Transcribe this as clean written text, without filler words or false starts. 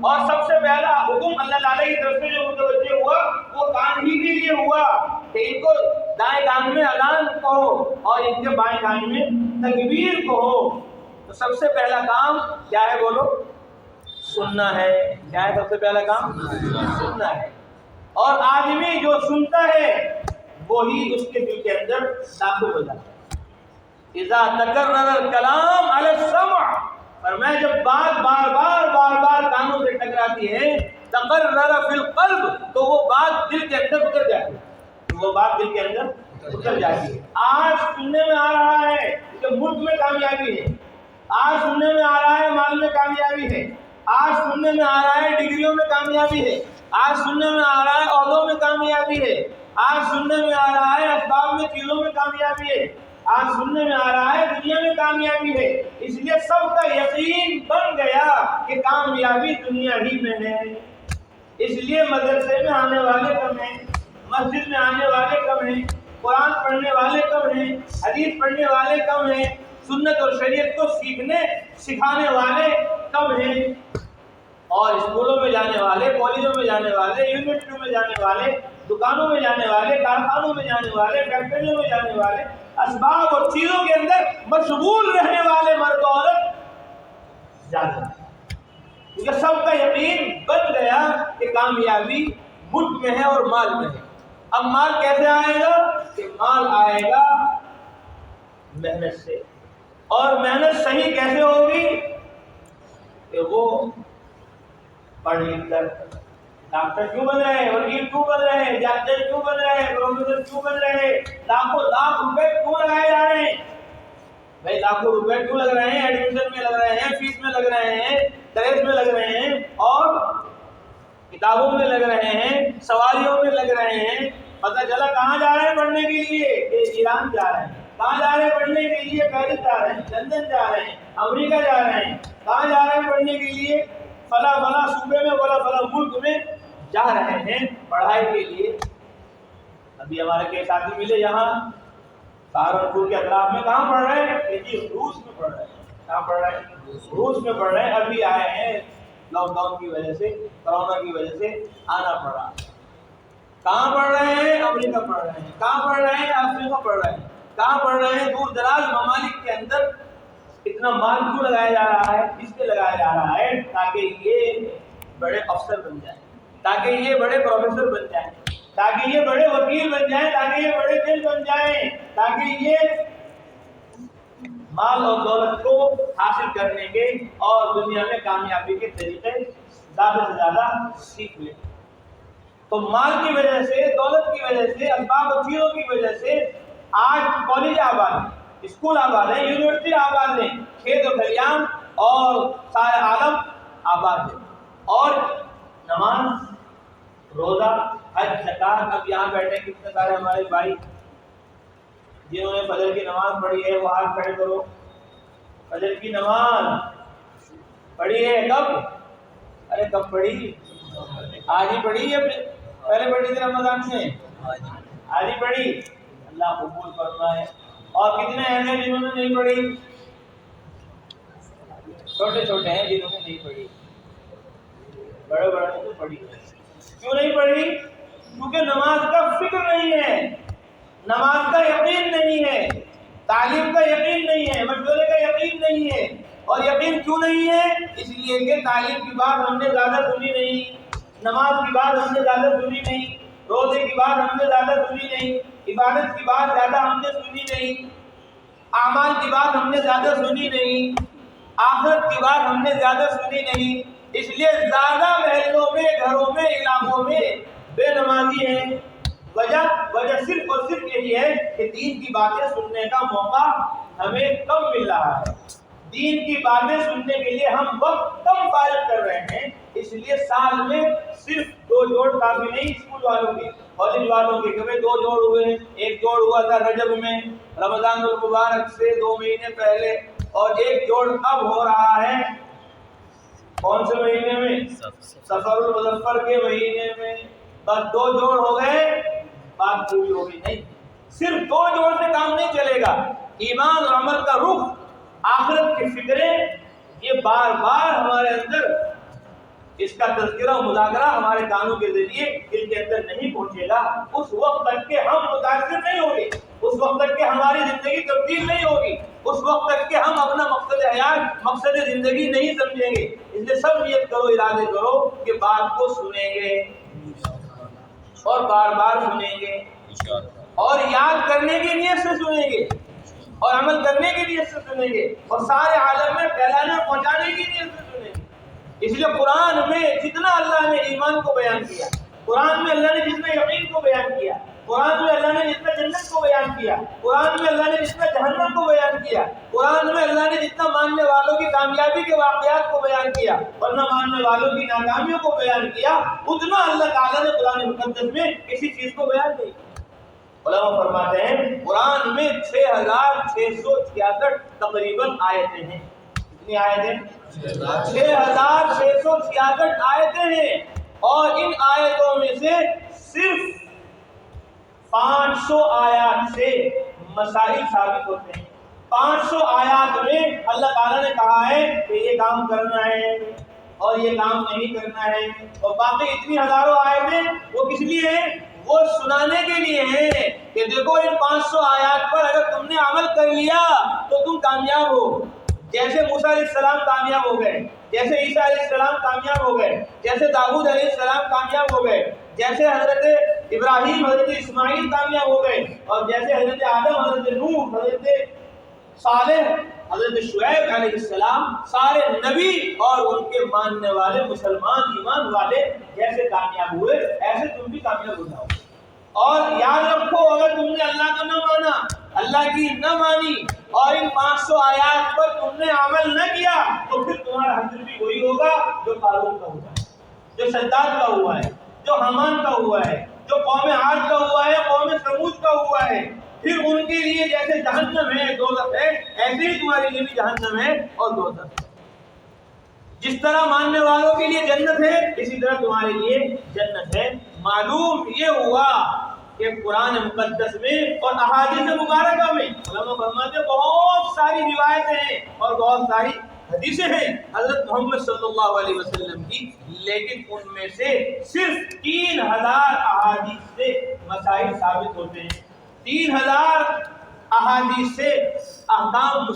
اور سب سے پہلا حکم اللہ تعالیٰ کی طرف سے جو متوجہ ہوا وہ کان ہی کے لیے ہوا کہ ان کو دائیں کان میں اذان کہو اور ان کے بائیں کان میں تکبیر کہو. تو سب سے پہلا کام کیا ہے بولو؟ سننا ہے. کیا ہے سب سے پہلا کام؟ سننا ہے. اور آدمی جو سنتا ہے وہی اس کے دل کے اندر داخل ہو جاتا ہے. اذا تکرر الکلام علی السمع، فرمایا جب بات بار بار کانوں سے ٹکراتی ہے تقرر فی القلب، تو وہ بات دل کے اندر اتر جاتی ہے. وہ بات دل کے اندر اتر جاتی ہے. آج سننے میں آ رہا ہے کہ ملک میں کامیابی ہے، آج سننے میں آ رہا ہے مال میں کامیابی ہے، آج سننے میں آ رہا ہے ڈگریوں میں کامیابی ہے، آج سننے میں آ رہا ہے عہدوں میں کامیابی ہے، آج سننے میں آ رہا ہے اسباب میں چیزوں میں کامیابی ہے، آج سننے میں آ رہا ہے دنیا میں کامیابی ہے. اس لیے سب کا یقین بن گیا کہ کامیابی دنیا ہی میں ہے. اس لیے مدرسے میں آنے والے کم ہیں، مسجد میں آنے والے کم ہیں، قرآن پڑھنے والے کم ہیں، حدیث پڑھنے والے کم ہیں، سنت اور شریعت کو سیکھنے سکھانے والے کم ہیں. اور اسکولوں میں جانے والے، کالجوں میں جانے والے، یونیورسٹیوں میں جانے والے، دکانوں میں جانے والے، کارخانوں میں جانے والے، فیکٹریوں میں جانے والے، اسباب اور چیزوں کے اندر مشغول رہنے والے مرد و عورت زیادہ ہیں. کیونکہ سب کا یقین بن گیا کہ کامیابی ملک میں ہے اور مال میں ہے. اب مال کیسے آئے گا؟ کہ مال آئے گا محنت سے. اور محنت صحیح کیسے ہوگی؟ کہ وہ پڑھ لکھ کر ڈاکٹر کیوں بن رہے ہیں، وکیل کیوں بن رہے ہیں، جج کیوں بن رہے ہیں، پروفیسر کیوں بن رہے ہیں، لاکھوں لاکھ روپے کیوں لگائے جا رہے ہیں. بھائی لاکھوں روپے کیوں لگ رہے ہیں؟ ایڈمیشن میں لگ رہے ہیں، فیس میں لگ رہے ہیں، ڈریس میں لگ رہے ہیں، اور کتابوں میں لگ رہے ہیں، سواریوں میں لگ رہے ہیں. پتہ چلا کہاں جا رہے ہیں پڑھنے کے لیے؟ ایران جا رہے ہیں. کہاں جا رہے ہیں پڑھنے کے لیے؟ پیرس جا رہے ہیں، لندن جا رہے ہیں، امریکہ جا رہے ہیں. کہاں جا رہے ہیں پڑھنے کے لیے؟ فلاں فلاں صوبے میں، فلاں ملک میں جا رہے ہیں پڑھائی کے لیے. ابھی ہمارے کئی ساتھی ملے یہاں سہارنپور کے اطراف میں. کہاں پڑھ رہے ہیں؟ کہ جی روس میں پڑھ رہے ہیں. کہاں پڑھ رہے ہیں؟ روس میں پڑھ رہے ہیں. ابھی آئے ہیں، لاک ڈاؤن کی وجہ سے، کورونا کی وجہ سے آنا پڑا. کہاں پڑھ رہے ہیں؟ امریکہ پڑھ رہے ہیں. کہاں پڑھ رہے ہیں؟ افریقہ پڑھ رہے ہیں. کہاں پڑھ رہے ہیں؟ دور دراز ممالک کے اندر. اتنا مال کیوں لگایا جا رہا ہے؟ اس لیے لگایا جا رہا ہے تاکہ یہ بڑے افسر بن جائیں، تاکہ یہ بڑے پروفیسر بن جائیں، تاکہ یہ بڑے وکیل بن جائیں، تاکہ یہ بڑے جج بن جائیں، تاکہ یہ مال اور دولت کو حاصل کرنے کے اور دنیا میں کامیابی کے طریقے زیادہ سے زیادہ سیکھ لیں. تو مال کی وجہ سے، دولت کی وجہ سے، اسباب و چیزوں کی وجہ سے آج کالج آباد ہیں، اسکول آباد ہیں، یونیورسٹی آباد ہیں، کھیت و کھلیان اور سارے عالم آباد ہیں. اور نماز، روزہ، حج، زکات. اب یہاں بیٹھے کتنے سارے ہمارے بھائی جنہوں نے فجر کی نماز پڑھی ہے وہ ہاتھ کھڑے کرو. فجر کی نماز پڑھی ہے کب؟ ارے کب پڑھی؟ آج ہی پڑھی ہے؟ پہلے پڑھی تھی رمضان میں؟ آج ہی پڑھی. اللہ قبول فرمائے. اور کتنے ایسے ہیں جنہوں نے نہیں پڑھی؟ چھوٹے چھوٹے ہیں جنہوں نے نہیں پڑھی. بڑے بڑے نے تو پڑھی. کیوں نہیں پڑھی؟ کیونکہ نماز کا فکر نہیں ہے، نماز کا یقین نہیں ہے، تعلیم کا یقین نہیں ہے، مشورے کا یقین نہیں ہے. اور یقین کیوں نہیں ہے؟ اس لیے کہ تعلیم کی بات ہم نے زیادہ سنی نہیں، نماز کی بات ہم نے زیادہ سنی نہیں، روزے کی بات ہم نے زیادہ سنی نہیں، عبادت کی بات زیادہ ہم نے سنی نہیں، اعمال کی بات ہم نے زیادہ سنی نہیں، آخرت کی بات ہم نے زیادہ سنی نہیں. اس لیے زیادہ محلوں میں، گھروں میں، علاقوں میں بے نمازی ہیں. وجہ صرف اور صرف یہی ہے کہ دین کی باتیں سننے کا موقع ہمیں کم مل رہا ہے. دین کی باتیں سننے کے لیے ہم وقت کم فارغ کر رہے ہیں. اس لیے سال میں صرف 2 جوڑ کافی نہیں اسکول والوں کے، کالج والوں کے. کبھی 2 جوڑ ہوئے ہیں. ایک جوڑ ہوا تھا رجب میں، رمضان المبارک سے 2 مہینے پہلے، اور ایک جوڑ اب ہو رہا ہے کون سے مہینے میں؟ سفر المظفر کے مہینے میں. بس 2 جوڑ ہو گئے، بات پوری ہوگی. نہیں، صرف 2 جوڑ سے کام نہیں چلے گا. ایمان اور عمل کا رخ، آخرت کی فکریں، یہ بار بار ہمارے اندر اس کا تذکرہ و مذاکرہ ہمارے کانوں کے ذریعے دل کے اندر نہیں پہنچے گا، اس وقت تک کہ ہم متاثر نہیں ہوں گے، اس وقت تک کہ ہماری زندگی تبدیل نہیں ہوگی، اس وقت تک کہ ہم اپنا مقصد حیات، مقصد زندگی نہیں سمجھیں گے۔ اس لیے سب نیت کرو، ارادے کرو کہ بات کو سنیں گے اور بار بار سنیں گے اور یاد کرنے کی نیت سے سنیں گے اور عمل کرنے کی نیت سے سنیں گے اور سارے عالم میں پھیلانے اور پہنچانے کی نیت سے سنیں گے۔ اس لیے قرآن میں جتنا اللہ نے ایمان کو بیان کیا، قرآن میں اللہ نے جتنا یقین کو بیان کیا، قرآن میں اللہ نے جتنا جنت کو بیان کیا، قرآن میں اللہ نے جتنا جہنم کو بیان کیا، قرآن میں اللہ نے جتنا ماننے والوں کی کامیابی کے واقعات کو بیان کیا اور نہ ماننے والوں کی ناکامیوں کو بیان کیا، اتنا اللہ تعالیٰ نے قرآن مقدس میں کسی چیز کو بیان نہیں کیا۔ علماء فرماتے ہیں قرآن میں 6666 تقریباً آیتیں ہیں۔ کتنی آیتیں؟ 6666 آیتیں ہیں، اور ان آیتوں میں سے صرف 500 آیات سے مسائل ثابت ہوتے ہیں۔ 500 آیات میں اللہ تعالیٰ نے کہا ہے کہ یہ کام کرنا ہے اور یہ کام نہیں کرنا ہے، اور باقی اتنی ہزاروں آیتیں وہ کس لیے ہیں؟ وہ سنانے کے لیے ہیں کہ دیکھو ان 500 آیات پر اگر تم نے عمل کر لیا تو تم کامیاب ہو، جیسے موسیٰ علیہ السلام کامیاب ہو گئے، جیسے عیسیٰ علیہ السلام کامیاب ہو گئے، جیسے داؤد علیہ السلام کامیاب ہو گئے، جیسے حضرت ابراہیم، حضرت اسماعیل کامیاب ہو گئے، اور جیسے حضرت آدم، حضرت نوح، حضرت صالح، حضرت شعیب علیہ السلام، سارے نبی اور ان کے ماننے والے مسلمان ایمان والے جیسے کامیاب ہوئے، ایسے تم بھی کامیاب ہو جاؤ۔ اور یاد رکھو اگر تم نے اللہ کا نہ مانا، اللہ کی نہ مانی اور ان 500 آیات پر تم نے عمل نہ کیا تو پھر تمہارا حشر بھی وہی ہوگا جو قارون کا ہوا ہے، جو شداد کا ہوا ہے، جو حمان کا ہوا ہے، جو قوم عاد کا ہوا ہے، قوم ثمود کا ہوا ہے۔ پھر ان کے لیے جیسے جہنم ہے، دوزخ ہے، ایسے ہی تمہارے لیے بھی جہنم ہے اور دوزخ ہے۔ جس طرح ماننے والوں کے لیے جنت ہے، اسی طرح تمہارے لیے جنت ہے۔ معلوم یہ ہوا کہ قرآن مقدس میں اور احادیث مبارکہ میں علماء فرماتے ہیں بہت ساری روایتیں ہیں اور بہت ساری حدیثیں ہیں حضرت محمد صلی اللہ علیہ وسلم کی، لیکن ان میں سے صرف 3000 احادیث سے مسائل ثابت ہوتے ہیں، 3000 احادیث سے احکام